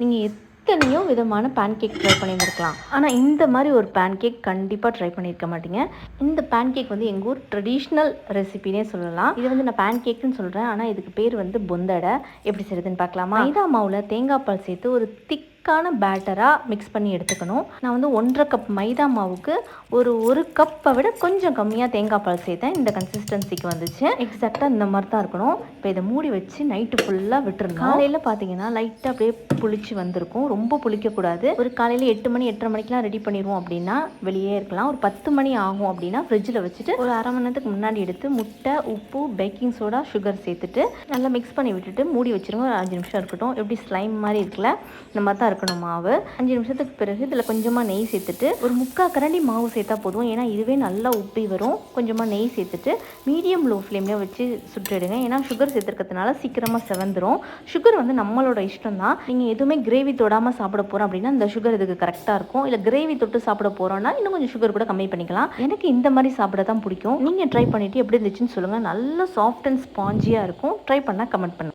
நீங்கள் எத்தனையோ விதமான பேன்கேக் ட்ரை பண்ணியிருந்துருக்கலாம். ஆனால் இந்த மாதிரி ஒரு பேன்கேக் கண்டிப்பாக ட்ரை பண்ணியிருக்க மாட்டீங்க. இந்த பேன்கேக் வந்து எங்கள் ஊர் ட்ரெடிஷ்னல் ரெசிபினே சொல்லலாம். இது வந்து நான் பேன்கேக்குன்னு சொல்கிறேன், ஆனால் இதுக்கு பேர் வந்து பொந்தடை. எப்படி செய்யுதுன்னு பார்க்கலாமா? மைதா மாவில் தேங்காய் பால் சேர்த்து ஒரு திக்கான பேட்டராக மிக்ஸ் பண்ணி எடுத்துக்கணும். நான் வந்து 1.5 கப் மைதா மாவுக்கு ஒரு கப்பை விட கொஞ்சம் கம்மியாக தேங்காய் பால் சேர்த்தேன். இந்த கன்சிஸ்டன்சிக்கு வந்துச்சு. எக்ஸாக்டாக இந்த மாதிரி தான் இருக்கணும். இப்போ இதை மூடி வச்சு நைட்டு ஃபுல்லாக விட்டுருணும். காலையில் பார்த்தீங்கன்னா லைட்டாக அப்படியே புளிச்சு வந்திருக்கும். ரொம்ப புளிக்கக்கூடாது. ஒரு காலையில் 8 மணி 8:30 மணிக்கெலாம் ரெடி பண்ணிடுவோம் அப்படின்னா வெளியே இருக்கலாம். ஒரு 10 மணி ஆகும் அப்படின்னா ஃப்ரிட்ஜில் வச்சுட்டு ஒரு அரை மணி நேரத்துக்கு முன்னாடி எடுத்து முட்டை, உப்பு, பேக்கிங் சோடா, சுகர் சேர்த்துட்டு நல்லா மிக்ஸ் பண்ணி விட்டுட்டு மூடி வச்சுருங்க. ஒரு 5 நிமிஷம் இருக்கட்டும். எப்படி ஸ்லைம் மாதிரி இருக்குல்ல, இந்த மாதிரி தான் இருக்கணும் மாவு. 5 நிமிஷத்துக்கு பிறகு இதில் கொஞ்சமாக நெய் சேர்த்துட்டு ஒரு 3/4 கரண்டி மாவு சேர்த்தா போதும். ஏன்னா இதுவே நல்லா உப்பி வரும். கொஞ்சமாக நெய் சேர்த்துட்டு மீடியம் லோ ஃப்ளேம்லேயே வச்சு சுட்டுடுங்க. ஏன்னா சுகர் சேர்த்துருக்கிறதுனால சீக்கிரமாக செவந்துடும். சுகர் வந்து நம்மளோட இஷ்டம் தான். நீங்கள் எதுவுமே கிரேவி தொடாமல் சாப்பிட போகிறோம் அப்படின்னா இந்த சுகர் இதுக்கு கரெக்டாக இருக்கும். இல்லை கிரேவி தொட்டு சாப்பிட போகிறோன்னா இன்னும் கொஞ்சம் சுகர் கூட கம்மி பண்ணிக்கலாம். எனக்கு இந்த மாதிரி சாப்பிட தான் பிடிக்கும். நீங்கள் ட்ரை பண்ணிவிட்டு எப்படி இருந்துச்சுன்னு சொல்லுங்கள். நல்ல சாஃப்ட் அண்ட் ஸ்பாஞ்சியாக இருக்கும். ட்ரை பண்ணால் கமெண்ட் பண்ணுங்கள்.